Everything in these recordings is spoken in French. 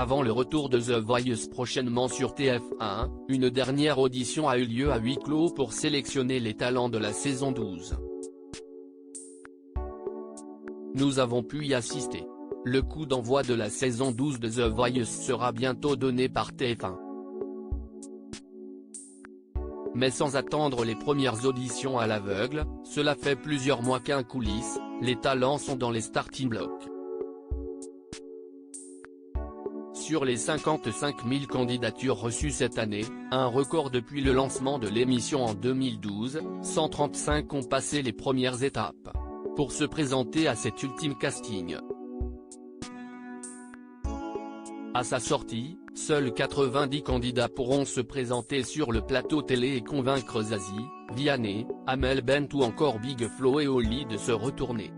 Avant le retour de The Voice prochainement sur TF1, une dernière audition a eu lieu à huis clos pour sélectionner les talents de la saison 12. Nous avons pu y assister. Le coup d'envoi de la saison 12 de The Voice sera bientôt donné par TF1. Mais sans attendre les premières auditions à l'aveugle, cela fait plusieurs mois qu'un coulisses, les talents sont dans les starting blocks. Sur les 55 000 candidatures reçues cette année, un record depuis le lancement de l'émission en 2012, 135 ont passé les premières étapes pour se présenter à cet ultime casting. À sa sortie, seuls 90 candidats pourront se présenter sur le plateau télé et convaincre Zazie, Vianney, Amel Bent ou encore Big Flo et Oli de se retourner.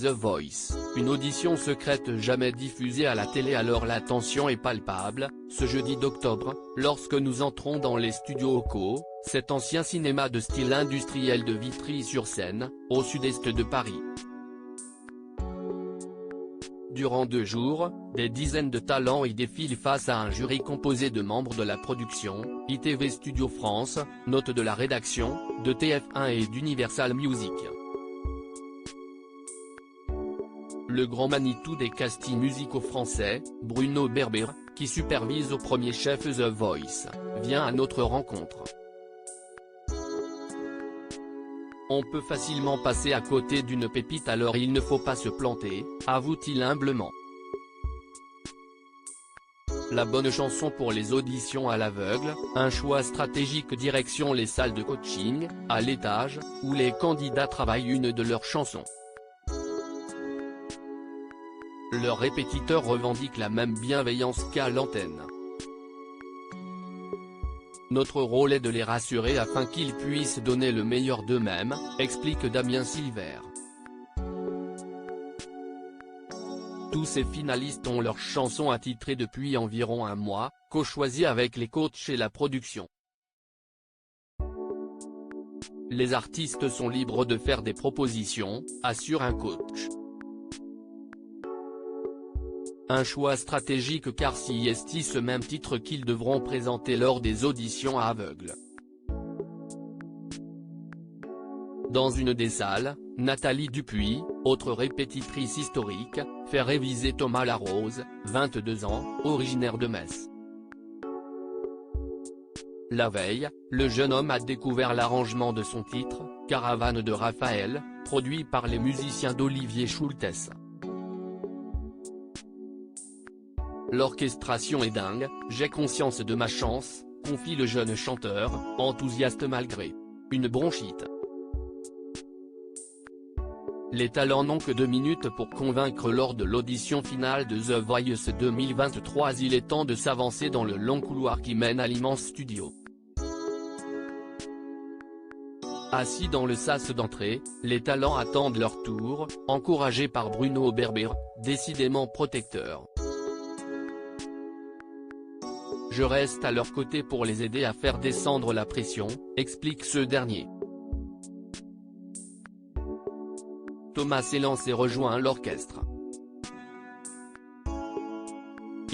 The Voice, une audition secrète jamais diffusée à la télé alors la tension est palpable, ce jeudi d'octobre, lorsque nous entrons dans les studios OCO, cet ancien cinéma de style industriel de Vitry-sur-Seine, au sud-est de Paris. Durant 2 jours, des dizaines de talents y défilent face à un jury composé de membres de la production, ITV Studio France, note de la rédaction, de TF1 et d'Universal Music. Le grand Manitou des castings musicaux français, Bruno Berber, qui supervise au premier chef The Voice, vient à notre rencontre. On peut facilement passer à côté d'une pépite alors il ne faut pas se planter, avoue-t-il humblement. La bonne chanson pour les auditions à l'aveugle, un choix stratégique direction les salles de coaching, à l'étage, où les candidats travaillent une de leurs chansons. Leurs répétiteurs revendiquent la même bienveillance qu'à l'antenne. Notre rôle est de les rassurer afin qu'ils puissent donner le meilleur d'eux-mêmes, explique Damien Silver. Tous ces finalistes ont leurs chansons attitrées depuis environ un mois, co-choisies avec les coachs et la production. Les artistes sont libres de faire des propositions, assure un coach. Un choix stratégique car c'est ce même titre qu'ils devront présenter lors des auditions à aveugle. Dans une des salles, Nathalie Dupuis, autre répétitrice historique, fait réviser Thomas Larose, 22 ans, originaire de Metz. La veille, le jeune homme a découvert l'arrangement de son titre, Caravane de Raphaël, produit par les musiciens d'Olivier Schultes. L'orchestration est dingue, j'ai conscience de ma chance, confie le jeune chanteur, enthousiaste malgré une bronchite. Les talents n'ont que 2 minutes pour convaincre lors de l'audition finale de The Voice 2023. Il est temps de s'avancer dans le long couloir qui mène à l'immense studio. Assis dans le sas d'entrée, les talents attendent leur tour, encouragés par Bruno Berber, décidément protecteur. Je reste à leur côté pour les aider à faire descendre la pression, explique ce dernier. Thomas s'élance et rejoint l'orchestre.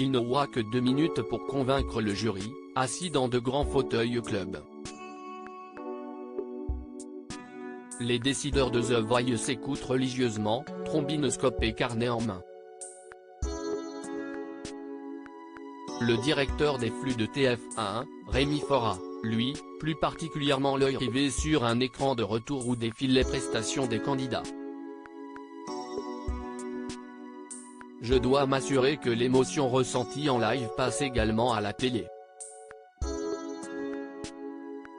Il n'aura que 2 minutes pour convaincre le jury, assis dans de grands fauteuils club. Les décideurs de The Voice s'écoutent religieusement, trombinoscope et carnet en main. Le directeur des flux de TF1, Rémi Fora, lui, plus particulièrement l'œil rivé sur un écran de retour où défilent les prestations des candidats. Je dois m'assurer que l'émotion ressentie en live passe également à la télé.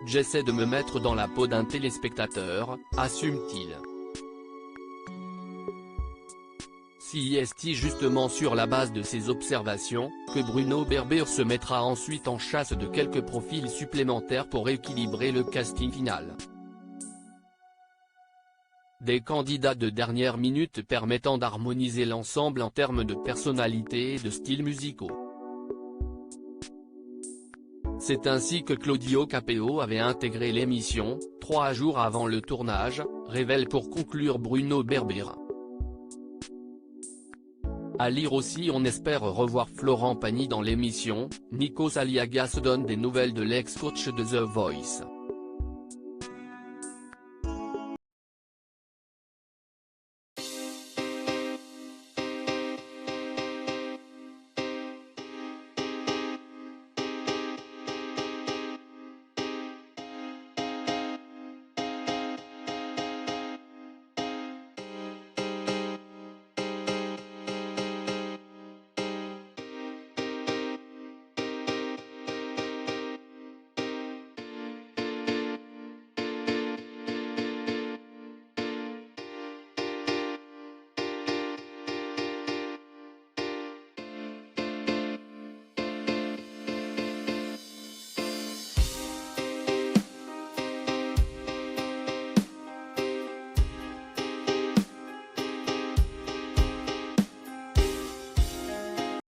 J'essaie de me mettre dans la peau d'un téléspectateur, assume-t-il. C'est justement sur la base de ces observations, que Bruno Berber se mettra ensuite en chasse de quelques profils supplémentaires pour équilibrer le casting final. Des candidats de dernière minute permettant d'harmoniser l'ensemble en termes de personnalité et de styles musicaux. C'est ainsi que Claudio Capéo avait intégré l'émission, 3 jours avant le tournage, révèle pour conclure Bruno Berber. À lire aussi, on espère revoir Florent Pagny dans l'émission. Nikos Aliagas donne des nouvelles de l'ex-coach de The Voice.